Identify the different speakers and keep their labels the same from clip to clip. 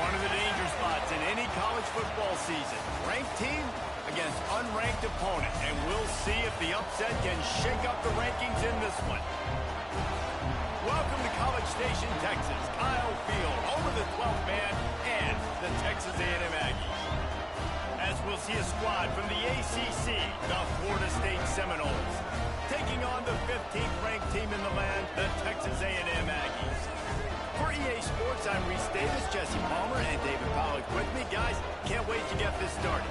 Speaker 1: One of the danger spots in any college football season. Ranked team against unranked opponent. And we'll see if the upset can shake up the rankings in this one. Welcome to College Station, Texas. Kyle Field, home of the 12th man and the Texas A&M Aggies. As we'll see a squad from the ACC, the Florida State Seminoles, taking on the 15th ranked team in the land, the Texas A&M Aggies. For EA Sports, I'm Reese Davis, Jesse Palmer, and David Pollock with me. Guys, can't wait to get this started.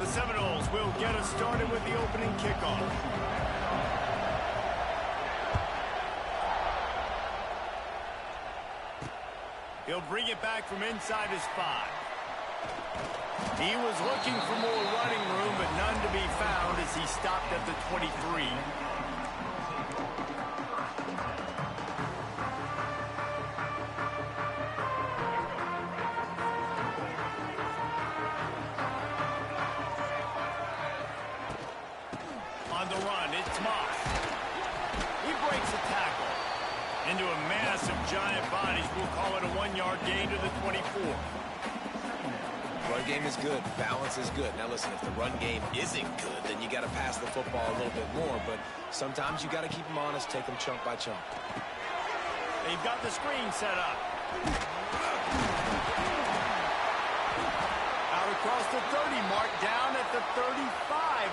Speaker 1: Seminoles will get us started with the opening kickoff. He'll bring it back from inside his 5. He was looking for more running room, but none to be found as he stopped at the 23. On the run, it's Moss. He breaks a tackle into a mass of giant bodies. We'll call it a 1-yard gain to the 24.
Speaker 2: Run game is good. Balance is good. Now listen, if the run game isn't good, then you got to pass the football a little bit more. But sometimes you got to keep them honest, take them chunk by chunk.
Speaker 1: They've got the screen set up. Out across the 30 mark, down at the 35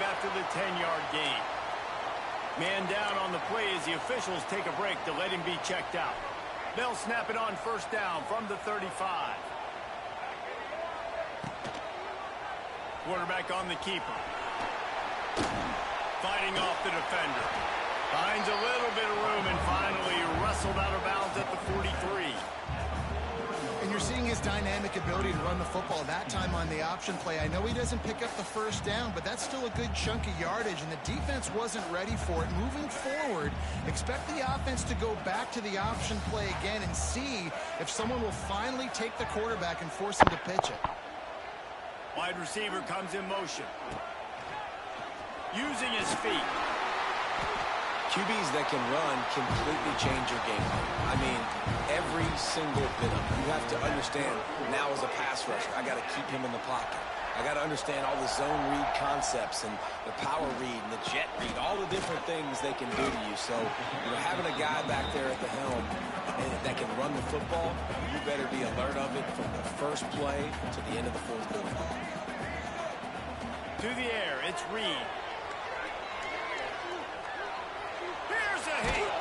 Speaker 1: after the 10-yard gain. Man down on the play as the officials take a break to let him be checked out. They'll snap it on first down from the 35. Quarterback on the keeper. Fighting off the defender. Finds a little bit of room and finally wrestled out of bounds at the 43.
Speaker 3: And you're seeing his dynamic ability to run the football that time on the option play. I know he doesn't pick up the first down, but that's still a good chunk of yardage, and the defense wasn't ready for it. Moving forward, expect the offense to go back to the option play again and see if someone will finally take the quarterback and force him to pitch it.
Speaker 1: Wide receiver comes in motion. Using his feet.
Speaker 2: QBs that can run completely change your game. I mean, every single bit of it. You have to understand, now as a pass rusher, I got to keep him in the pocket. I got to understand all the zone read concepts and the power read and the jet read, all the different things they can do to you. So, having a guy back there at the helm that can run the football, you better be alert of it from the first play to the end of the fourth quarter.
Speaker 1: To the air, it's Reed. Here's a heat.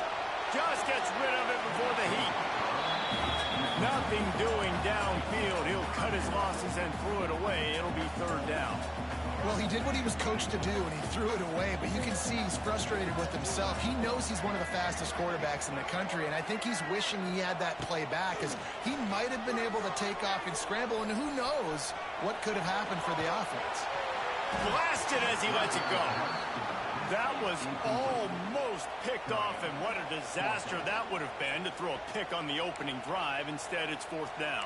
Speaker 1: Just gets rid of it before the heat. Nothing doing downfield. He'll cut his losses and threw it away. It'll be third down.
Speaker 3: Well, he did what he was coached to do, and he threw it away, but you can see he's frustrated with himself. He knows he's one of the fastest quarterbacks in the country, and I think he's wishing he had that play back, as he might have been able to take off and scramble, and who knows what could have happened for the offense.
Speaker 1: Blasted as he lets it go. That was almost picked off, and what a disaster that would have been to throw a pick on the opening drive. Instead, it's fourth down.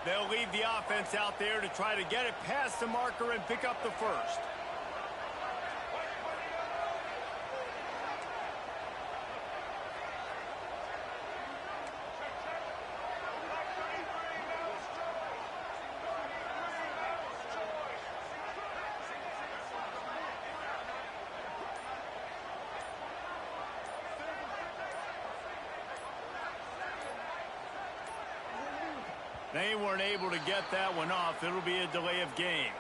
Speaker 1: They'll leave the offense out there to try to get it past the marker and pick up the first. They weren't able to get that one off. It'll be a delay of game.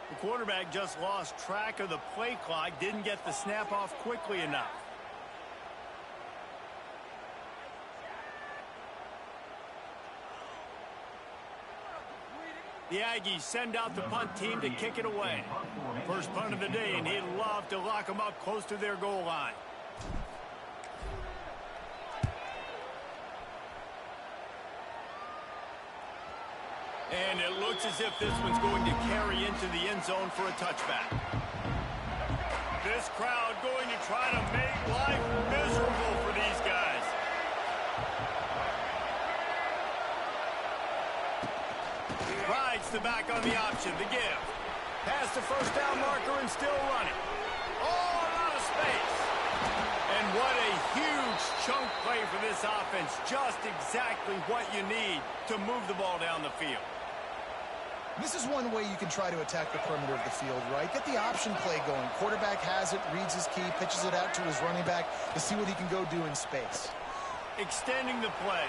Speaker 1: The quarterback just lost track of the play clock, didn't get the snap off quickly enough. The Aggies send out the punt team to kick it away. First punt of the day, and he'd love to lock them up close to their goal line. And it looks as if this one's going to carry into the end zone for a touchback. This crowd going to try to make life miserable for these guys. Rides the back on the option, the give. Past the first down marker and still running. Oh, a lot of space. And what a huge chunk play for this offense. Just exactly what you need to move the ball down the field.
Speaker 3: This is one way you can try to attack the perimeter of the field, right? Get the option play going. Quarterback has it, reads his key, pitches it out to his running back to see what he can go do in space.
Speaker 1: Extending the play.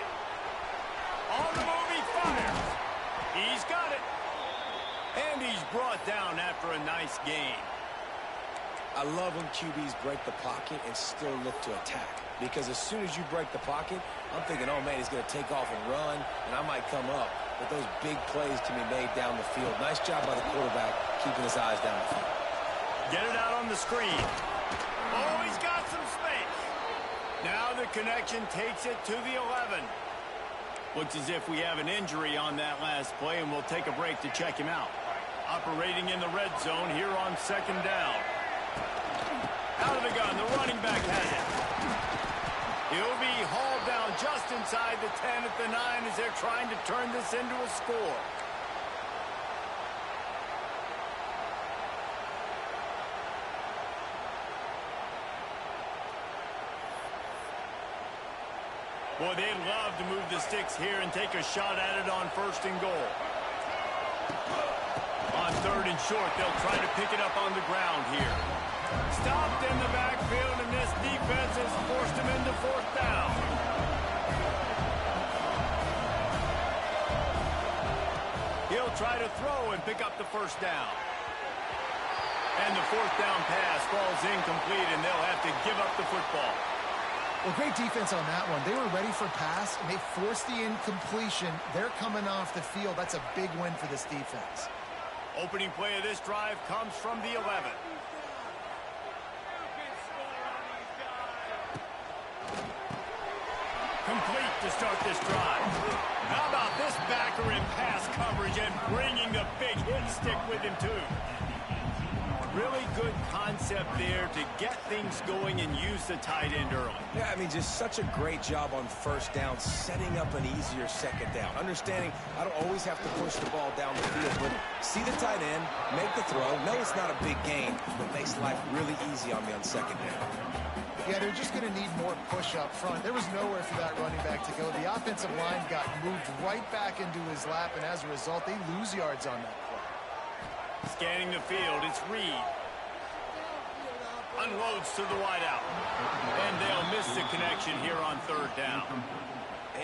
Speaker 1: On the move, he fires. He's got it. And he's brought down after a nice gain.
Speaker 2: I love when QBs break the pocket and still look to attack. Because as soon as you break the pocket, I'm thinking, oh, man, he's going to take off and run, and I might come up. But those big plays can be made down the field. Nice job by the quarterback keeping his eyes down the field.
Speaker 1: Get it out on the screen. Oh, he's got some space. Now the connection takes it to the 11. Looks as if we have an injury on that last play, and we'll take a break to check him out. Operating in the red zone here on second down. Out of the gun, the running back has it. He'll be hauled down just inside the 10 at the 9 as they're trying to turn this into a score. Boy, they'd love to move the sticks here and take a shot at it on first and goal. On third and short, they'll try to pick it up on the ground here. Stopped in the backfield, and this defense has forced him into fourth down. He'll try to throw and pick up the first down. And the fourth down pass falls incomplete, and they'll have to give up the football.
Speaker 3: Well, great defense on that one. They were ready for pass, and they forced the incompletion. They're coming off the field. That's a big win for this defense.
Speaker 1: Opening play of this drive comes from the 11. Complete to start this drive. How about this backer in pass coverage and bringing the big hit stick with him, too? Really good concept there to get things going and use the tight end early.
Speaker 2: Yeah, I mean, just such a great job on first down, setting up an easier second down. Understanding I don't always have to push the ball down the field, but see the tight end, make the throw. No, it's not a big gain, but makes life really easy on me on second down.
Speaker 3: Yeah, they're just going to need more push up front. There was nowhere for that running back to go. The offensive line got moved right back into his lap, and as a result, they lose yards on that play.
Speaker 1: Scanning the field, it's Reed. Unloads to the wideout. And they'll miss the connection here on third down.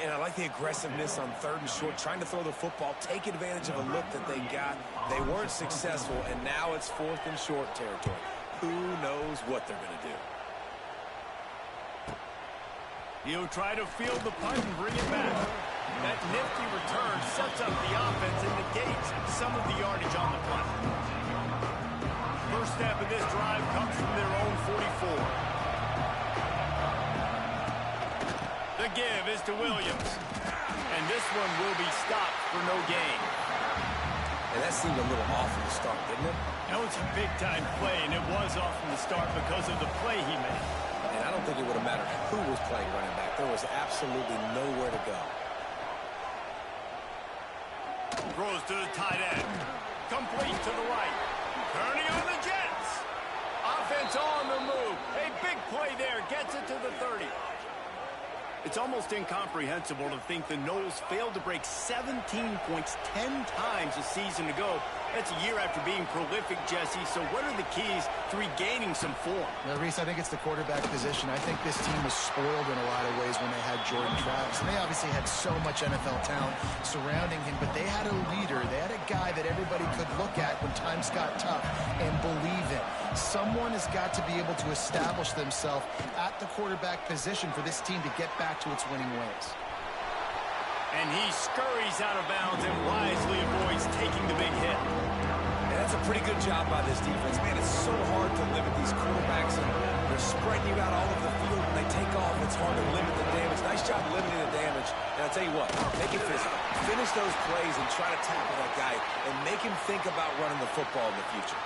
Speaker 2: And I like the aggressiveness on third and short, trying to throw the football, take advantage of a look that they got. They weren't successful, and now it's fourth and short territory. Who knows what they're going to do?
Speaker 1: He'll try to field the punt and bring it back. That nifty return sets up the offense and negates some of the yardage on the punt. First snap of this drive comes from their own 44. The give is to Williams. And this one will be stopped for no gain.
Speaker 2: And that seemed a little off from the start, didn't it?
Speaker 1: That was a big-time play, and it was off from the start because of the play he made.
Speaker 2: And I don't think it would have mattered who was playing running back. There was absolutely nowhere to go.
Speaker 1: Throws to the tight end. Complete to the right. Turning on the Jets. Offense on the move. A big play there. Gets it to the 30. It's almost incomprehensible to think the Noles failed to break 17 points 10 times a season ago. That's a year after being prolific, Jesse. So what are the keys to regaining some form?
Speaker 3: Now, Reese, I think it's the quarterback position. I think this team was spoiled in a lot of ways when they had Jordan Travis. And they obviously had so much NFL talent surrounding him, but they had a leader. They had a guy that everybody could look at when times got tough and believe in. Someone has got to be able to establish themselves at the quarterback position for this team to get back to its winning ways.
Speaker 1: And he scurries out of bounds and wisely avoids taking the big hit.
Speaker 2: And that's a pretty good job by this defense. Man, it's so hard to limit these quarterbacks, and they're spreading you out all over the field. When they take off, it's hard to limit the damage. Nice job limiting the damage And I'll tell you what, make it physical. Finish those plays and try to tackle that guy and make him think about running the football in the future.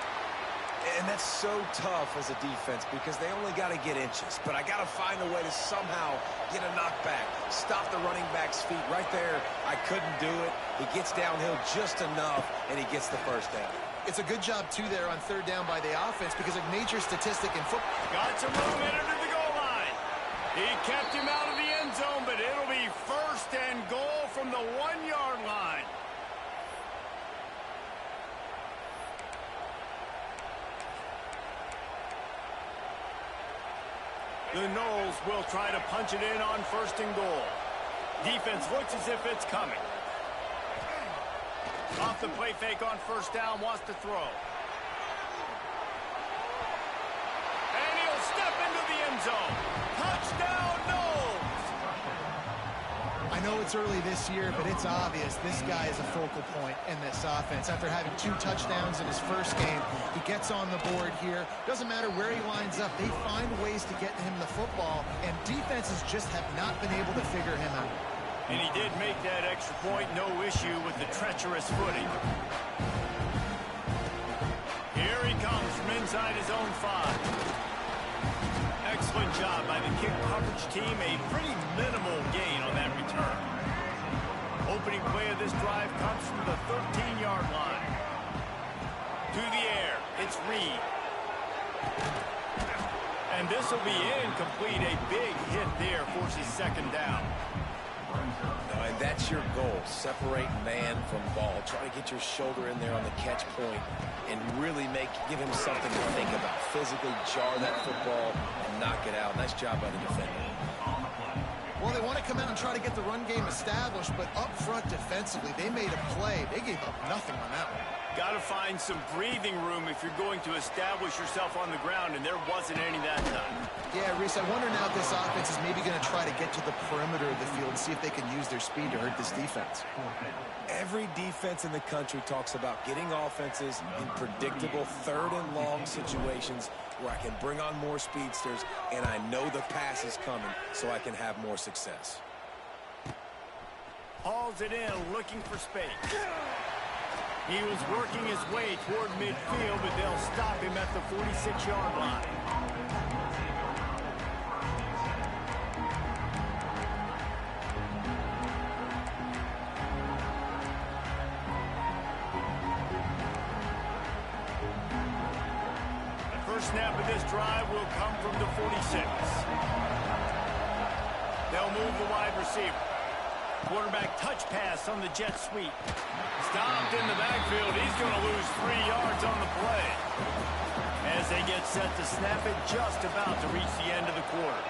Speaker 2: And that's so tough as a defense because they only got to get inches. But I got to find a way to somehow get a knockback, stop the running back's feet right there. I couldn't do it. He gets downhill just enough, and he gets the first down.
Speaker 3: It's a good job, too, there on third down by the offense because a major statistic in football.
Speaker 1: Got some room in under the goal line. He kept him out of the end zone, but it'll be first and goal from the 1-yard line. The Knowles will try to punch it in on first and goal. Defense looks as if it's coming. Off the play fake on first down, wants to throw. And he'll step into the end zone. Touchdown, Knowles!
Speaker 3: I know it's early this year, but it's obvious this guy is a focal point in this offense. After having 2 touchdowns in his first game, he gets on the board here. Doesn't matter where he lines up. They find ways to get him the football, and defenses just have not been able to figure him out.
Speaker 1: And he did make that extra point, no issue with the treacherous footing. Here he comes from inside his own 5. Excellent job by the kick coverage team. A pretty minimal gain on that return. Opening play of this drive comes from the 13-yard line. To the air, it's Reed. And this will be incomplete. A big hit there forces second down.
Speaker 2: And that's your goal. Separate man from ball. Try to get your shoulder in there on the catch point and really give him something to think about. Physically jar that football and knock it out. Nice job by the defender.
Speaker 3: Well, they want to come out and try to get the run game established, but up front defensively, they made a play. They gave up nothing on that one.
Speaker 1: Got to find some breathing room if you're going to establish yourself on the ground, and there wasn't any that time.
Speaker 3: Yeah, Reese, I wonder now if this offense is maybe going to try to get to the perimeter of the field and see if they can use their speed to hurt this defense.
Speaker 2: Every defense in the country talks about getting offenses in predictable third and long situations where I can bring on more speedsters and I know the pass is coming so I can have more success.
Speaker 1: Hauls it in, looking for space. He was working his way toward midfield, but they'll stop him at the 46-yard line. The first snap of this drive will come from the 46. They'll move the wide receiver. Quarterback touch pass on the jet sweep. Stopped in the backfield. He's going to lose 3 yards on the play. As they get set to snap it, just about to reach the end of the quarter.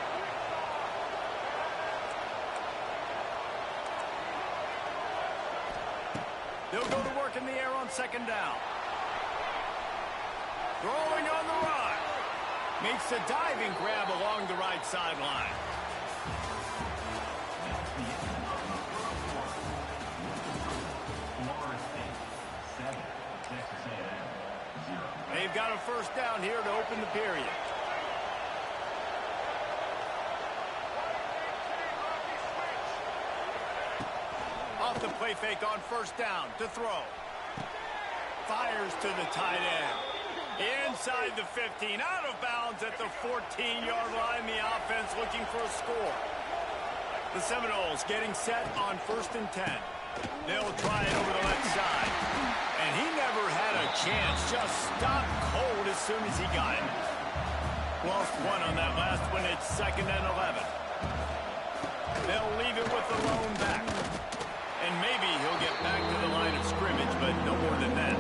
Speaker 1: They'll go to work in the air on second down. Throwing on the run. Makes a diving grab along the right sideline. They've got a first down here to open the period. Off the play fake on first down to throw. Fires to the tight end. Inside the 15, out of bounds at the 14-yard line. The offense looking for a score. The Seminoles getting set on 1st and 10. They'll try it over the left side. And he never had a chance. Just stopped cold as soon as he got it. Lost one on that last one. It's 2nd and 11. They'll leave it with the lone back. And maybe he'll get back to the line of scrimmage, but no more than that.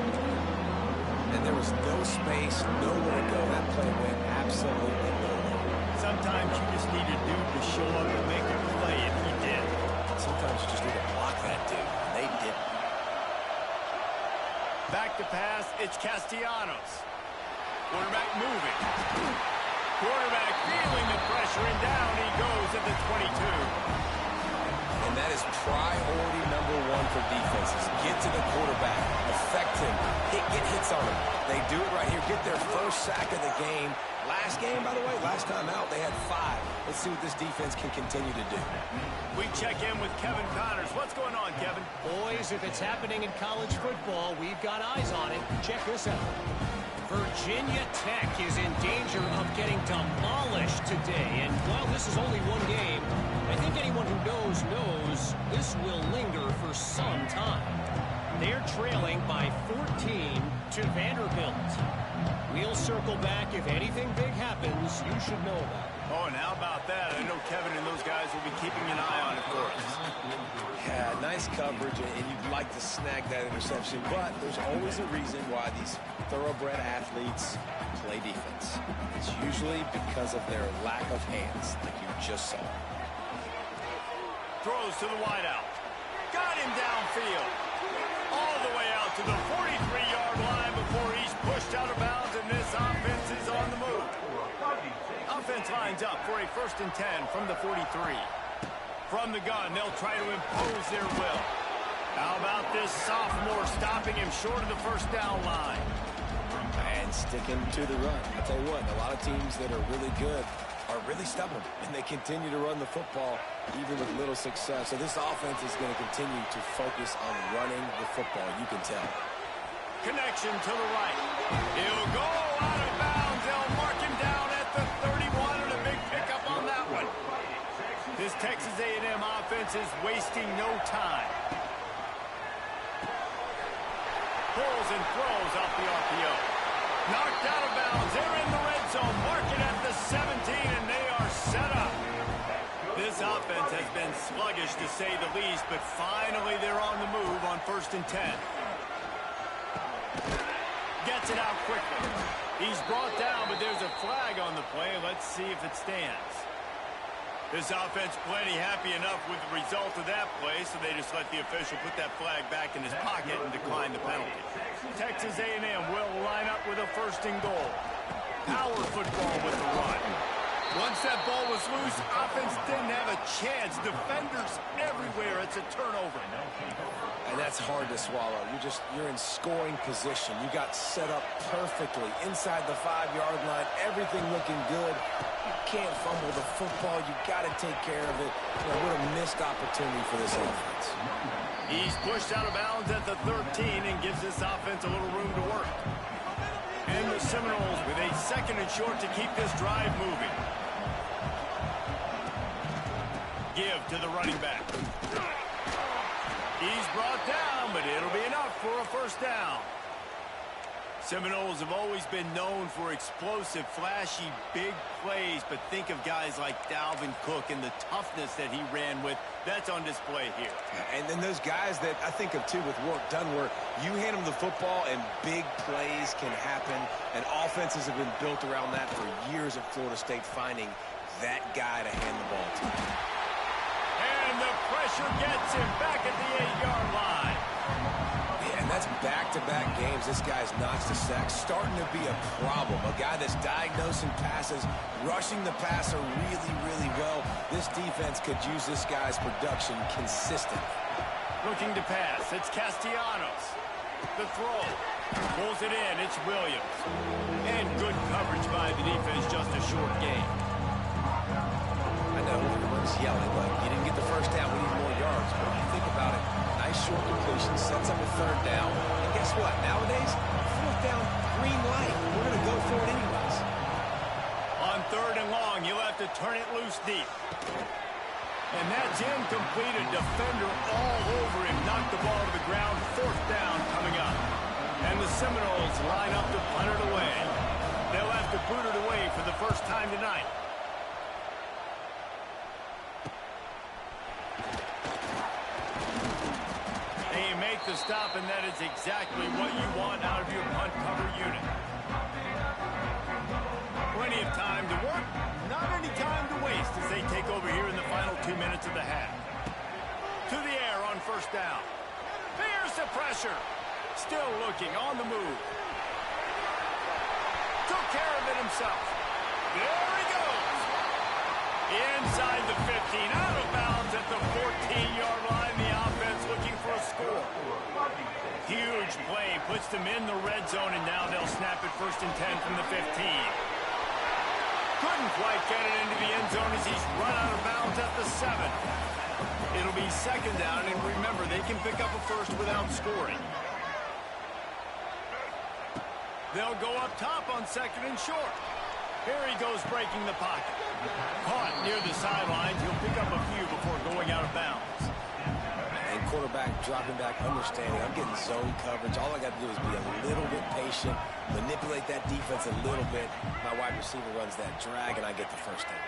Speaker 2: And there was no space, nowhere to go. That play went absolutely nowhere.
Speaker 1: Sometimes you just need a dude to show up and make a play, and he did.
Speaker 2: Sometimes you just need to block that dude, and they didn't.
Speaker 1: Back to pass, it's Castellanos. Quarterback moving. Quarterback feeling the pressure, and down he goes at the 22.
Speaker 2: And that is priority number 1 for defenses. Get to the quarterback, affect him, get hits on him. They do it right here. Get their first sack of the game. Last game, by the way, last time out, they had 5. Let's see what this defense can continue to do.
Speaker 1: We check in with Kevin Connors. What's going on, Kevin?
Speaker 4: Boys, if it's happening in college football, we've got eyes on it. Check this out. Virginia Tech is in danger of getting demolished today. And while this is only one game, I think anyone who knows this will linger for some time. They're trailing by 14 to Vanderbilt. We'll circle back. If anything big happens, you should know about it.
Speaker 1: Oh, and how about that? I know Kevin and those guys will be keeping an eye on it for us.
Speaker 2: Yeah, nice coverage, and you'd like to snag that interception, but there's always a reason why these thoroughbred athletes play defense. It's usually because of their lack of hands, like you just saw.
Speaker 1: Throws to the wideout. Got him downfield. All the way out to the 43-yard line before he's pushed out of bounds, and this offense is on the move. Offense lines up for a 1st and 10 from the 43. From the gun, they'll try to impose their will. How about this sophomore stopping him short of the 1st down line?
Speaker 2: And sticking to the run. I'll tell you what, a lot of teams that are really good are really stubborn, and they continue to run the football even with little success. So this offense is going to continue to focus on running the football, you can tell.
Speaker 1: Connection to the right. He'll go out of bounds. They'll mark him down at the 31, and a big pickup on that one. This Texas A&M offense is wasting no time. Pulls and throws off the RPO. Knocked out of bounds. They're in the red zone. Mark it at the 17, and they are set up. This offense has been sluggish, to say the least, but finally they're on the move on 1st and 10. Gets it out quickly. He's brought down, but there's a flag on the play. Let's see if it stands. This offense plenty happy enough with the result of that play, so they just let the official put that flag back in his pocket and decline the penalty. Texas A&M will line up with a 1st and goal. Power football with the run. Once that ball was loose, offense didn't have a chance. Defenders everywhere. It's a turnover.
Speaker 2: And that's hard to swallow. You're in scoring position. You got set up perfectly inside the 5-yard line. Everything looking good. You can't fumble the football. You got to take care of it. What a missed opportunity for this offense.
Speaker 1: He's pushed out of bounds at the 13 and gives this offense a little room to work. And the Seminoles with a 2nd and short to keep this drive moving. Give to the running back. He's brought down, but it'll be enough for a 1st down. Seminoles have always been known for explosive, flashy, big plays, but think of guys like Dalvin Cook and the toughness that he ran with. That's on display here.
Speaker 2: And then those guys that I think of, too, with work done, where you hand them the football and big plays can happen, and offenses have been built around that for years at Florida State, finding that guy to hand the ball to.
Speaker 1: And the pressure gets him back at the 8-yard line.
Speaker 2: And that's back-to-back games. This guy's notched a sack, starting to be a problem. A guy that's diagnosing passes, rushing the passer really, really well. This defense could use this guy's production consistently.
Speaker 1: Looking to pass. It's Castellanos. The throw. Pulls it in. It's Williams. And good coverage by the defense. Just a short game.
Speaker 2: I know everyone's yelling, but you didn't get the 1st down. We need more yards. But when you think about it, nice short completion, sets up a 3rd down. And guess what? Nowadays, 4th down, green light. We're going to go for it anyways.
Speaker 1: On 3rd and long, you'll have to turn it loose deep. And that's incomplete. A defender all over him. Knocked the ball to the ground. 4th down coming up. And the Seminoles line up to punt it away. They'll have to boot it away for the 1st time tonight. Make the stop, and that is exactly what you want out of your punt cover unit. Plenty of time to work, not any time to waste as they take over here in the final 2 minutes of the half. To the air on 1st down. There's the pressure. Still looking on the move. Took care of it himself. There he goes. Inside the 15, out of bounds at the 14-yard line. The offense looking for a score. Huge play, puts them in the red zone, and now they'll snap snap at 1st and 10 from the 15. Couldn't quite get it into the end zone as he's run out of bounds at the 7. It'll be 2nd down, and remember, they can pick up a first without scoring. They'll go up top on 2nd and short. Here he goes breaking the pocket. Caught near the sidelines. He'll pick up a few before going out of bounds.
Speaker 2: And quarterback dropping back, understanding I'm getting zone coverage. All I got to do is be a little bit patient, manipulate that defense a little bit. My wide receiver runs that drag, and I get the first down.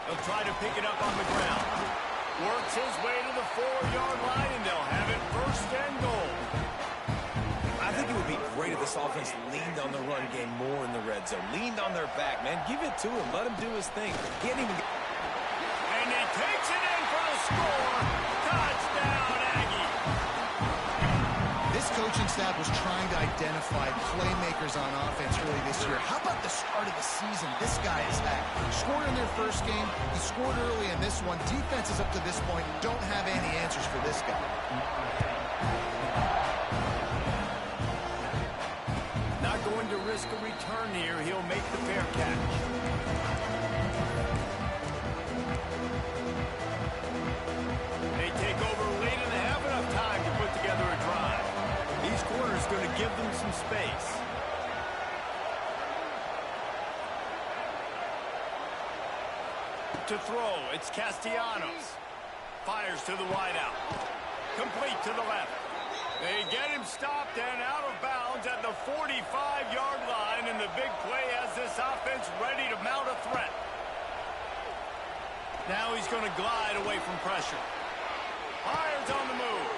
Speaker 1: He'll try to pick it up on the ground. Works his way to the 4-yard line, and they'll have it 1st and goal.
Speaker 2: I think it would be great if this offense leaned on the run game more in the red zone. Leaned on their back, man. Give it to him. Let him do his thing. He can't even get...
Speaker 1: And he takes it in for the score. Touchdown, Aggie.
Speaker 3: This coaching staff was trying to identify playmakers on offense early this year. How about the start of the season this guy has had? Scored in their first game. He scored early in this one. Defenses up to this point don't have any answers for this guy.
Speaker 1: Not going to risk a return here. He'll make the fair catch. They take over late in the half, enough time to put together a drive. These corners going to give them some space. To throw, it's Castellanos. Fires to the wideout. Complete to the left. They get him stopped and out of bounds at the 45-yard line, and the big play has this offense ready to mount a threat. Now he's going to glide away from pressure. Fires on the move.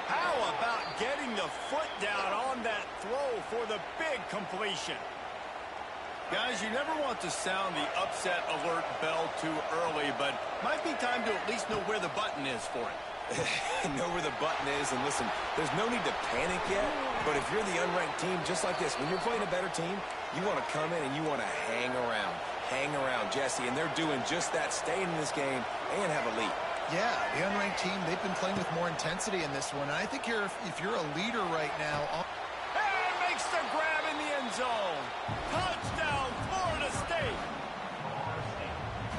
Speaker 1: How about getting the foot down on that throw for the big completion? Guys, you never want to sound the upset alert bell too early, but might be time to at least know where the button is for it.
Speaker 2: Know where the button is, and listen, there's no need to panic yet, but if you're the unranked team, just like this, when you're playing a better team, you want to come in and you want to hang around, Jesse, and they're doing just that, staying in this game and have a lead.
Speaker 3: Yeah, the unranked team, they've been playing with more intensity in this one. And I think if you're a leader right now...
Speaker 1: And makes the grab in the end zone. Touchdown, Florida State.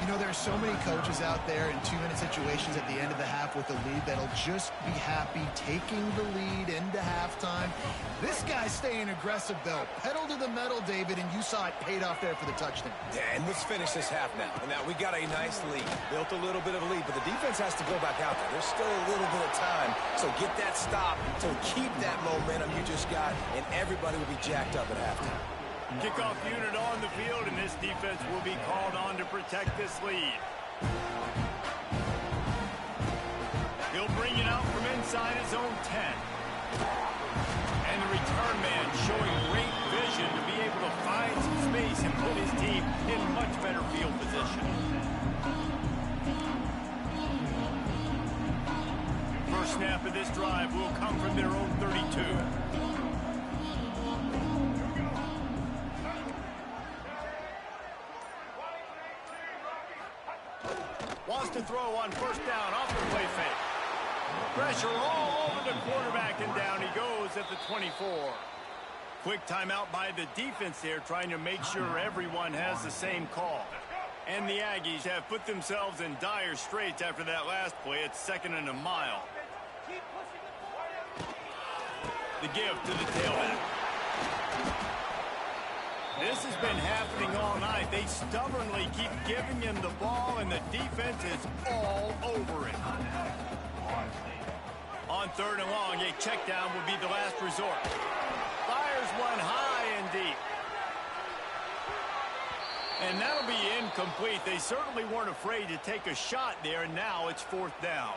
Speaker 3: You know, there are so many coaches out there in 2-minute situations at the end of the half with the lead that'll just be happy taking the lead into halftime. This guy's staying aggressive, though. Pedal to the metal, David, and you saw it paid off there for the touchdown.
Speaker 2: Yeah, and let's finish this half now. And now we got a nice lead. Built a little bit of a lead, but the defense has to go back out there. There's still a little bit of time. So get that stop to keep that momentum you just got, and everybody will be jacked up at halftime.
Speaker 1: Kickoff unit on the field, and this defense will be called on to protect this lead. He'll bring it out from inside his own 10. And the return man showing great vision to be able to find some space and put his team in much better field position. First snap of this drive will come from their own 32. Wants to throw on 1st down off the play fake. Pressure all over the quarterback, and down he goes at the 24. Quick timeout by the defense there, trying to make sure everyone has the same call. And the Aggies have put themselves in dire straits after that last play. It's 2nd and a mile. The give to the tailback. This has been happening all night. They stubbornly keep giving him the ball, and the defense is all over it. On 3rd and long, a check down will be the last resort. Fires one high and deep. And that'll be incomplete. They certainly weren't afraid to take a shot there, and now it's 4th down.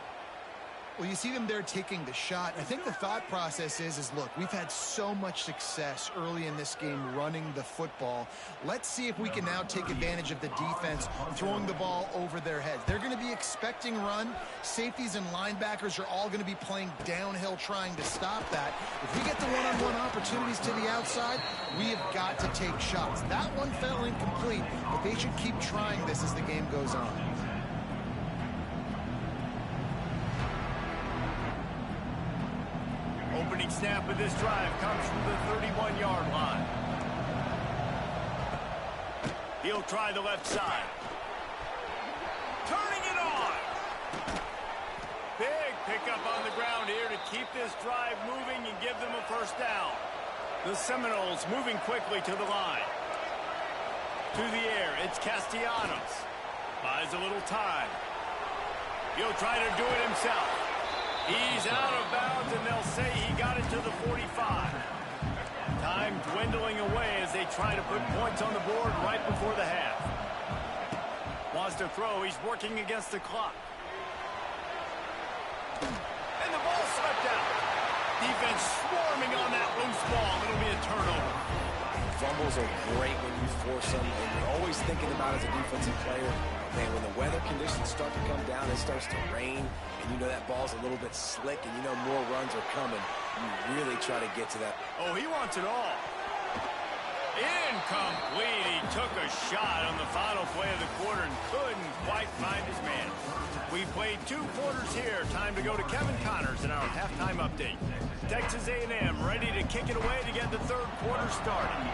Speaker 3: Well, you see them there taking the shot. I think the thought process is look, we've had so much success early in this game running the football. Let's see if we can now take advantage of the defense throwing the ball over their heads. They're going to be expecting run. Safeties and linebackers are all going to be playing downhill trying to stop that. If we get the one-on-one opportunities to the outside, we have got to take shots. That one fell incomplete, but they should keep trying this as the game goes on.
Speaker 1: Opening snap of this drive comes from the 31-yard line. He'll try the left side. Turning it on. Big pickup on the ground here to keep this drive moving and give them a first down. The Seminoles moving quickly to the line. To the air, it's Castellanos. Buys a little time. He'll try to do it himself. He's out of bounds, and they'll say he got it to the 45. Time dwindling away as they try to put points on the board right before the half. Wants to throw. He's working against the clock. And the ball swept out. Defense swarming on that loose ball. It'll be a turnover.
Speaker 2: Fumbles are great when you force them, and you're always thinking about it as a defensive player. Man, when the weather conditions start to come down, it starts to rain, and you know that ball's a little bit slick, and you know more runs are coming. You really try to get to that.
Speaker 1: Oh, he wants it all. Incomplete. He took a shot on the final play of the quarter and couldn't quite find his man. We played 2 quarters here. Time to go to Kevin Connors in our halftime update. Texas A&M ready to kick it away to get the 3rd quarter started.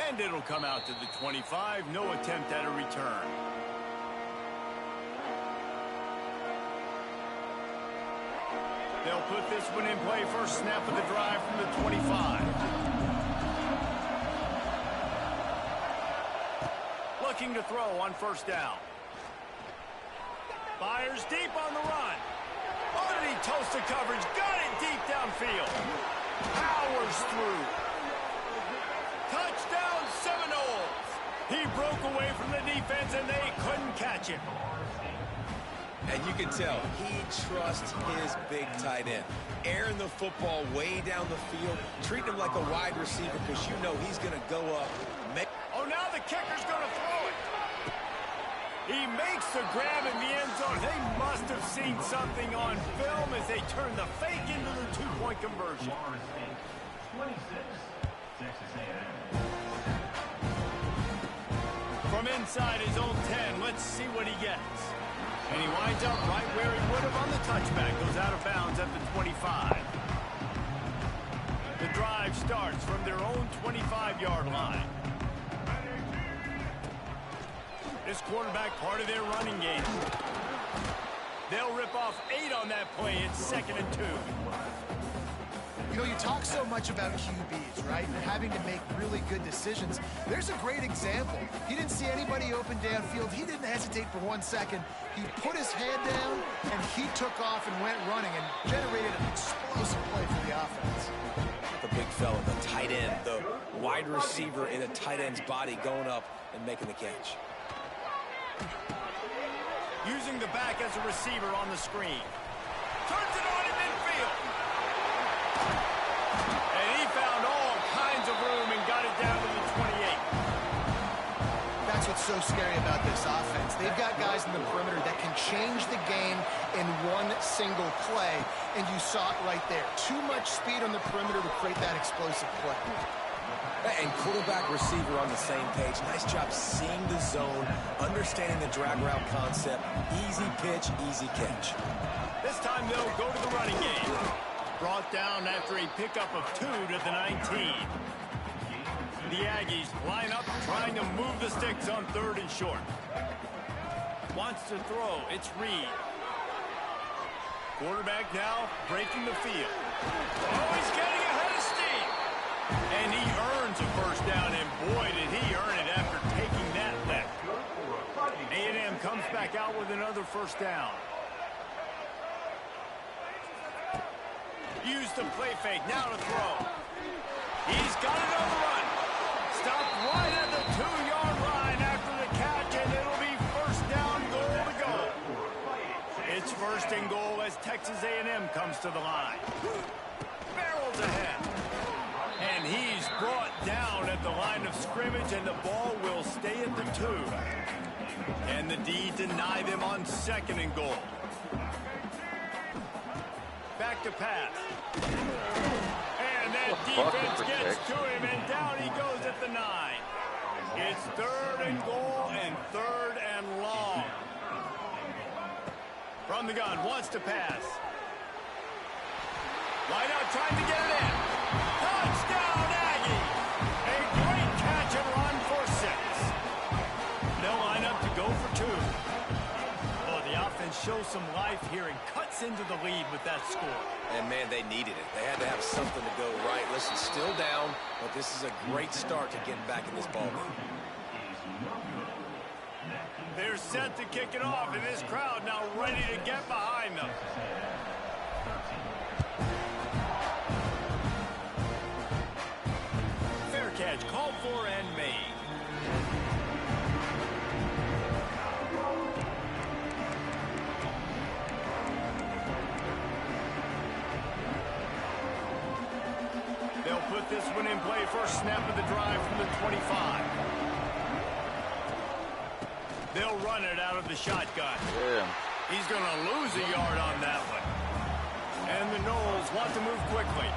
Speaker 1: And it'll come out to the 25. No attempt at a return. They'll put this one in play. First snap of the drive from the 25. Looking to throw on first down. Fires deep on the run. Underneath toast of coverage. Got it deep downfield. Powers through. Touchdown Seminoles. He broke away from the defense and they couldn't catch him.
Speaker 2: And you can tell he trusts his big tight end. Airing the football way down the field. Treating him like a wide receiver because you know he's going to go up.
Speaker 1: Oh, now the kicker's going to throw it. He makes the grab in the end zone. They must have seen something on film as they turn the fake into the 2-point conversion. From inside his own 10, let's see what he gets. And he winds up right where he would have on the touchback. Goes out of bounds at the 25. The drive starts from their own 25-yard line. This quarterback part of their running game. They'll rip off 8 on that play. It's 2nd and 2.
Speaker 3: You know, you talk so much about QBs, right? And having to make really good decisions. There's a great example. He didn't see anybody open downfield. He didn't hesitate for 1 second. He put his head down, and he took off and went running and generated an explosive play for the offense.
Speaker 2: The big fella, the tight end, the wide receiver in a tight end's body going up and making the catch.
Speaker 1: Using the back as a receiver on the screen. Turns it on in midfield. And he found all kinds of room and got it down to the 28.
Speaker 3: That's what's so scary about this offense. They've got guys in the perimeter that can change the game in one single play. And you saw it right there. Too much speed on the perimeter to create that explosive play.
Speaker 2: And quarterback receiver on the same page. Nice job seeing the zone, understanding the drag route concept. Easy pitch, easy catch.
Speaker 1: This time they'll go to the running game. Brought down after a pickup of 2 to the 19. The Aggies line up trying to move the sticks on 3rd and short. Wants to throw. It's Reed. Quarterback now breaking the field. Oh, he's getting ahead of steam. And he earns a first down, and boy, did he earn it after taking that lift. A&M comes back out with another first down. Use the play fake, now to throw. He's got it on the run. Stopped right at the 2-yard line after the catch, and it'll be first down, goal to go. It's 1st and goal as Texas A&M comes to the line. Barrels ahead. And he's brought down at the line of scrimmage, and the ball will stay at the 2. And the D deny them on 2nd and goal. Back to pass. And that defense gets to him, and down he goes at the 9. It's 3rd and goal and 3rd and long. From the gun, wants to pass. Wide out, trying to get it in. Touchdown, Aggie! A great catch and run for 6. They'll line up to go for 2. Oh, the offense shows some life here and cuts into the lead with that score.
Speaker 2: And, man, they needed it. They had to have something to go right. Listen, still down, but this is a great start to getting back in this ballgame.
Speaker 1: They're set to kick it off, and this crowd now ready to get behind them. Fair catch called for and made. They'll put this one in play. First snap of the drive from the 25. They'll run it out of the shotgun.
Speaker 5: Yeah.
Speaker 1: He's going to lose a yard on that one. And the Knowles want to move quickly.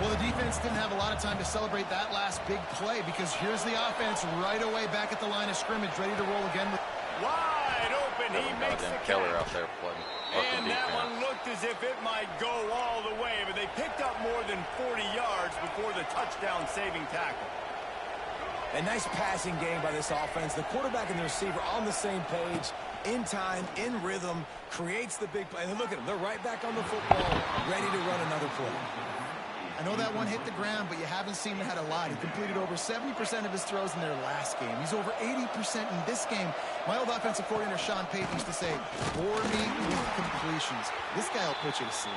Speaker 3: Well, the defense didn't have a lot of time to celebrate that last big play because here's the offense right away back at the line of scrimmage, ready to roll again.
Speaker 1: Wide open. He makes the
Speaker 5: Keller
Speaker 1: catch.
Speaker 5: out there playing.
Speaker 1: And that one looked as if it might go all the way, but they picked up more than 40 yards before the touchdown-saving tackle.
Speaker 2: A nice passing game by this offense. The quarterback and the receiver on the same page, in time, in rhythm, creates the big play. And look at them. They're right back on the football, ready to run another play.
Speaker 3: I know that one hit the ground, but you haven't seen him had a lot. He completed over 70% of his throws in their last game. He's over 80% in this game. My old offensive coordinator, Sean Payton, used to say, bore me with completions. This guy will put you to sleep.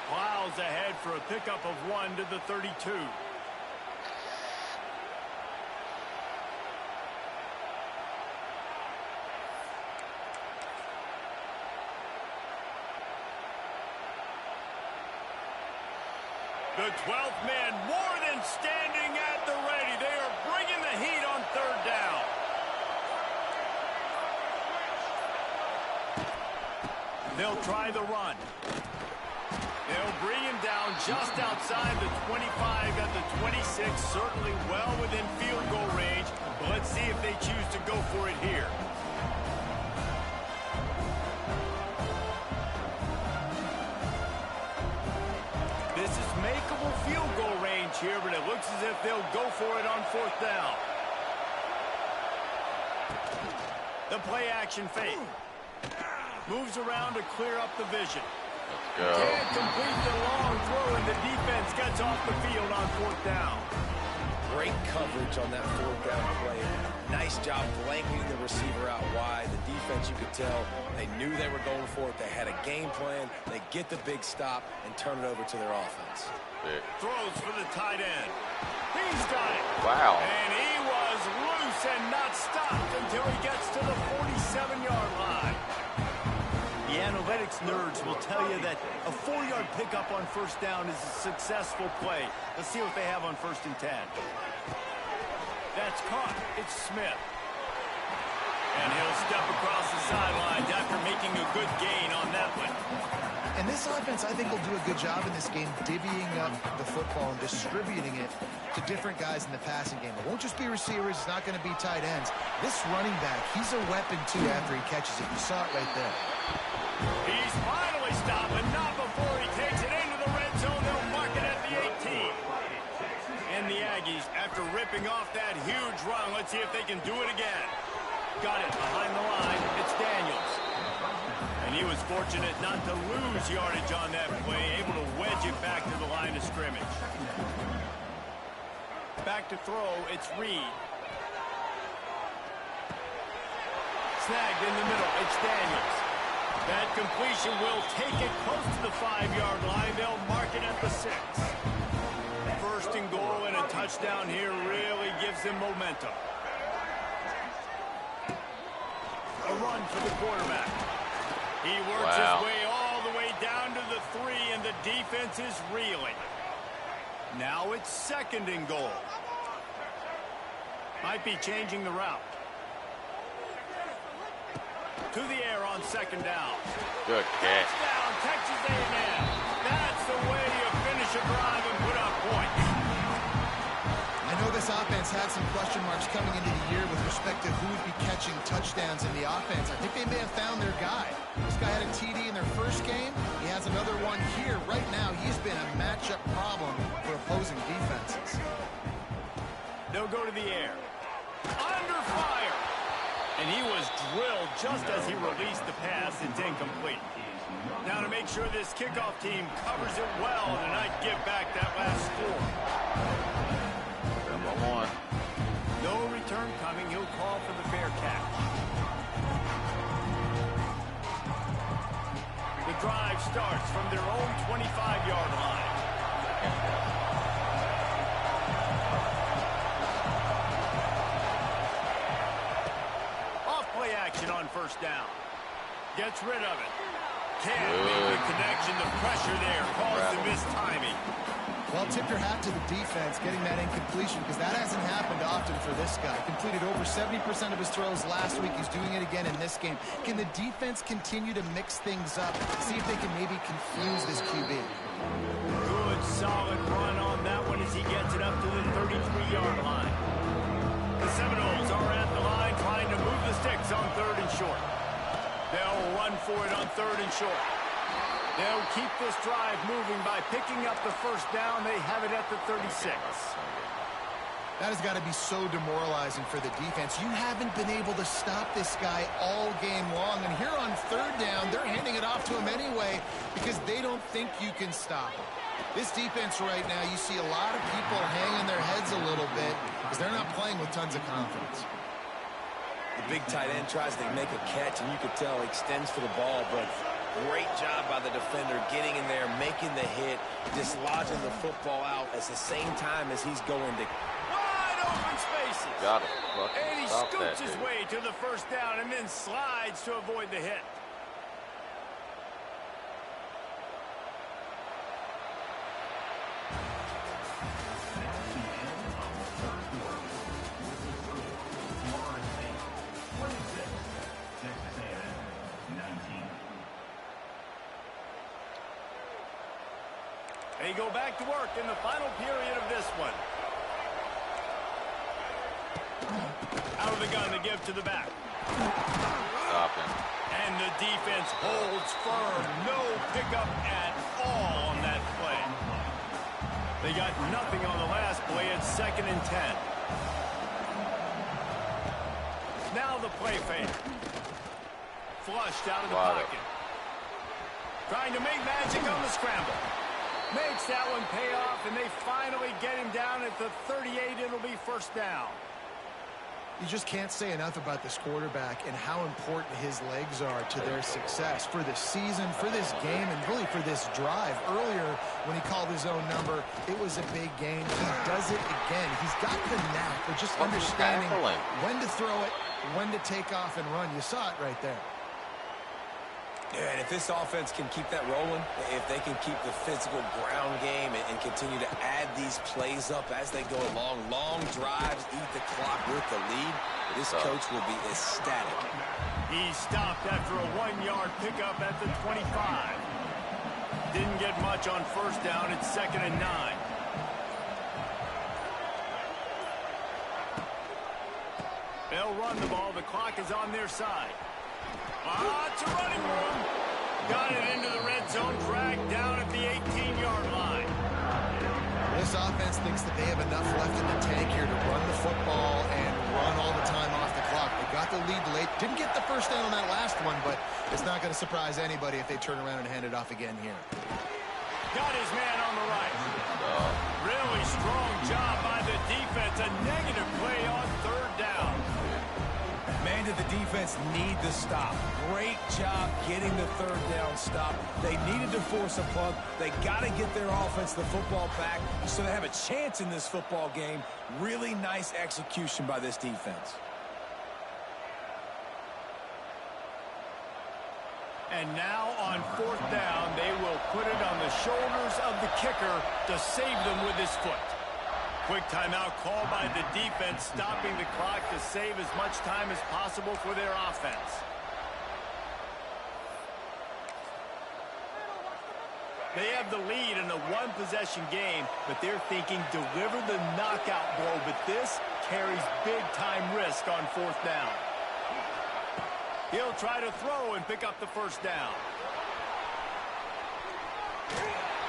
Speaker 1: Plows ahead for a pickup of 1 to the 32. The 12th man more than standing at the ready. They are bringing the heat on 3rd down. They'll try the run. They'll bring him down just outside the 25 at the 26. Certainly well within field goal range. But let's see if they choose to go for it here. This is makeable field goal range here, but it looks as if they'll go for it on 4th down. The play action fake. Moves around to clear up the vision.
Speaker 5: Let's go.
Speaker 1: Can't complete the long throw, and the defense gets off the field on 4th down.
Speaker 2: Great coverage on that 4th down play. Nice job blanketing the receiver out wide. The defense, you could tell, they knew they were going for it. They had a game plan. They get the big stop and turn it over to their offense.
Speaker 5: Big.
Speaker 1: Throws for the tight end. He's got it.
Speaker 5: Wow.
Speaker 1: And he was loose and not stopped until he gets to the 47-yard line. The analytics nerds will tell you that a 4-yard pickup on 1st down is a successful play. Let's see what they have on 1st and 10. That's caught. It's Smith. And he'll step across the sidelines after making a good gain on that one.
Speaker 3: And this offense, I think, will do a good job in this game divvying up the football and distributing it to different guys in the passing game. It won't just be receivers. It's not going to be tight ends. This running back, he's a weapon, too, after he catches it. You saw it right there.
Speaker 1: He's finally stopped, but not before he takes it into the red zone. They'll mark it at the 18. And the Aggies, after ripping off that huge run, let's see if they can do it again. Got it behind the line. It's Daniels. And he was fortunate not to lose yardage on that play, able to wedge it back to the line of scrimmage. Back to throw, it's Reed. Snagged in the middle, it's Daniels. That completion will take it close to the 5-yard line. They'll mark it at the 6. 1st and goal and a touchdown here really gives them momentum. A run for the quarterback. He works his way all the way down to the 3, and the defense is reeling. Now it's 2nd and goal. Might be changing the route. To the air on 2nd down.
Speaker 5: Good catch.
Speaker 1: Touchdown, Texas A&M. That's the way you finish a drive and put up points.
Speaker 3: I know this this offense had some question marks coming into the year with respect to who would be catching touchdowns in the offense. I think they may have found their guy. This guy had a TD in their first game. He has another one here. Right now, he's been a matchup problem for opposing defenses.
Speaker 1: They'll go to the air. Under fire. And he was drilled just as he released the pass. It's incomplete. Now to make sure this kickoff team covers it well and not give back that last score.
Speaker 5: Number one.
Speaker 1: No return coming. He'll call for the fair catch. The drive starts from their own 25-yard line. Off-play action on first down. Gets rid of it. Can't make the connection. The pressure there caused the missed timing.
Speaker 3: Well, tip your hat to the defense getting that incompletion because that hasn't happened often for this guy. Completed over 70% of his throws last week. He's doing it again in this game. Can the defense continue to mix things up? See if they can maybe confuse this QB.
Speaker 1: Good, solid run on that one as he gets it up to the 33-yard line. The Seminoles are at the line trying to move the sticks on 3rd and short. They'll run for it on 3rd and short. They'll keep this drive moving by picking up the first down. They have it at the 36.
Speaker 3: That has got to be so demoralizing for the defense. You haven't been able to stop this guy all game long. And here on 3rd down, they're handing it off to him anyway because they don't think you can stop him. This defense right now, you see a lot of people hanging their heads a little bit because they're not playing with tons of confidence.
Speaker 2: The big tight end tries to make a catch, and you could tell he extends for the ball, but great job by the defender getting in there, making the hit, dislodging the football out at the same time as he's going to.
Speaker 1: Wide open spaces.
Speaker 5: Got it.
Speaker 1: And he scoots his way to the first down and then slides to avoid the hit. They go back to work in the final period of this one. Out of the gun to give to the back.
Speaker 5: Stop him.
Speaker 1: And the defense holds firm. No pickup at all on that play. They got nothing on the last play. It's 2nd and 10. Now the play fake. Flushed out of the pocket. Trying to make magic on the scramble. Makes that one pay off, and they finally get him down at the 38. It'll be first down.
Speaker 3: You just can't say enough about this quarterback and how important his legs are to their success for this season, for this game, and really for this drive. Earlier, when he called his own number, it was a big game. He does it again. He's got the knack of just understanding when to throw it, when to take off and run. You saw it right there.
Speaker 2: Yeah, and if this offense can keep that rolling, if they can keep the physical ground game and continue to add these plays up as they go along, long drives, eat the clock with the lead, this coach will be ecstatic.
Speaker 1: He stopped after a 1-yard pickup at the 25. Didn't get much on first down. It's 2nd and 9. They'll run the ball. The clock is on their side. Lots of running room. Got it into the red zone, dragged down at the 18-yard line.
Speaker 3: This offense thinks that they have enough left in the tank here to run the football and run all the time off the clock. They got the lead late. Didn't get the first down on that last one, but it's not going to surprise anybody if they turn around and hand it off again here.
Speaker 1: Got his man on the right. Really strong job by the defense. A negative play on 3rd down.
Speaker 2: Man, did the defense need the stop. Great job getting the 3rd down stop. They needed to force a punt. They got to get their offense the football back so they have a chance in this football game. Really nice execution by this defense.
Speaker 1: And now on 4th down, they will put it on the shoulders of the kicker to save them with his foot. Quick timeout called by the defense, stopping the clock to save as much time as possible for their offense. They have the lead in a one-possession game, but they're thinking deliver the knockout blow, but this carries big-time risk on fourth down. He'll try to throw and pick up the first down.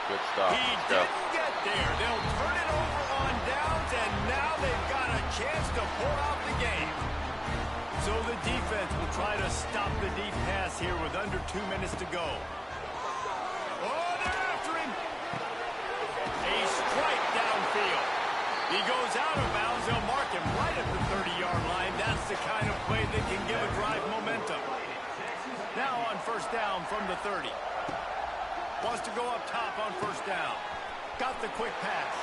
Speaker 5: Good stuff.
Speaker 1: He didn't get there. They'll turn it over on downs, and now they've got a chance to pull out the game. So the defense will try to stop the deep pass here with under 2 minutes to go. Oh, they're after him. A strike downfield. He goes out of bounds. They'll mark him right at the 30-yard line. That's the kind of play that can give a drive momentum. Now on first down from the 30. Wants to go up top on first down. Got the quick pass.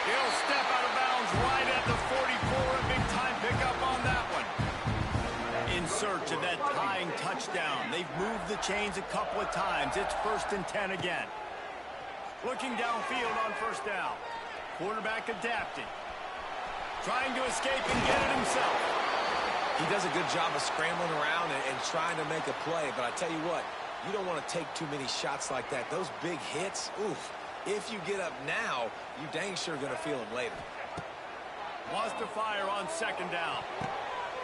Speaker 1: He'll step out of bounds right at the 44. A big-time pickup on that one. In search of that tying touchdown. They've moved the chains a couple of times. It's 1st and 10 again. Looking downfield on first down. Quarterback adapting. Trying to escape and get it himself.
Speaker 2: He does a good job of scrambling around and trying to make a play, but I tell you what, you don't want to take too many shots like that. Those big hits, oof. If you get up now, you dang sure going to feel them later.
Speaker 1: Wants to fire on second down.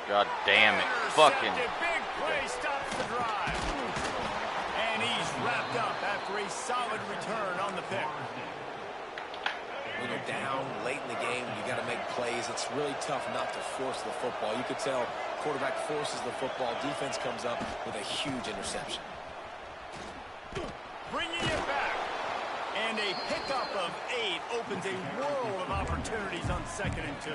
Speaker 5: God damn it. Fucking.
Speaker 1: Big play stops the drive. And he's wrapped up after a solid return on the pick.
Speaker 2: When you're down late in the game, you got to make plays. It's really tough not to force the football. You could tell quarterback forces the football. Defense comes up with a huge interception.
Speaker 1: Bringing it back. And a pickup of 8 opens a world of opportunities on 2nd and 2.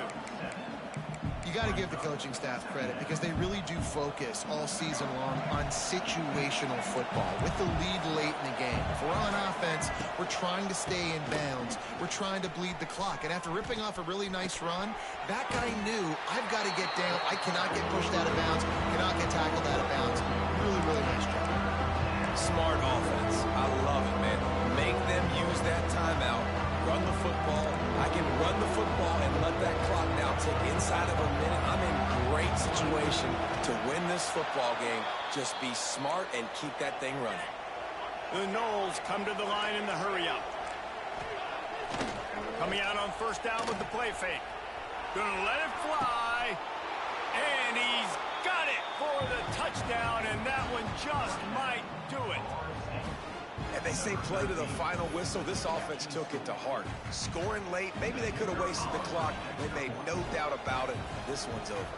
Speaker 3: You got to give the coaching staff credit because they really do focus all season long on situational football with the lead late in the game. If we're on offense, we're trying to stay in bounds. We're trying to bleed the clock. And after ripping off a really nice run, that guy knew, I've got to get down. I cannot get pushed out of bounds, cannot get tackled out of bounds. Really, really nice job.
Speaker 2: Smart offense. I love it, man. Make them use that timeout. Run the football. I can run the football and let that clock now tick inside of a minute. I'm in great situation to win this football game. Just be smart and keep that thing running.
Speaker 1: The Knowles come to the line in the hurry-up. Coming out on first down with the play fake. Gonna let it fly. And he's got it for the touchdown, and that one just might do it.
Speaker 2: And they say play to the final whistle. This offense took it to heart. Scoring late, maybe they could have wasted the clock. They made no doubt about it. This one's over.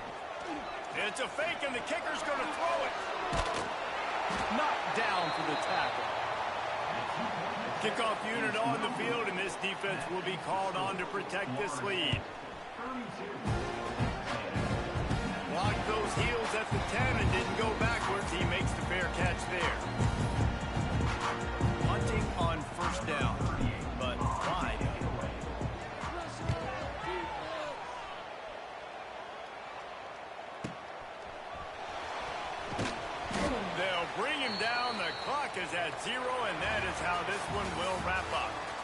Speaker 1: It's a fake, and the kicker's going to throw it. Knocked down for the tackle. Kickoff unit on the field, and this defense will be called on to protect this lead. Blocked those heels at the 10 and didn't go backwards. He makes the fair catch there. Hunting on first down, but wide. They'll bring him down. The clock is at 0, and that is how this one will wrap up.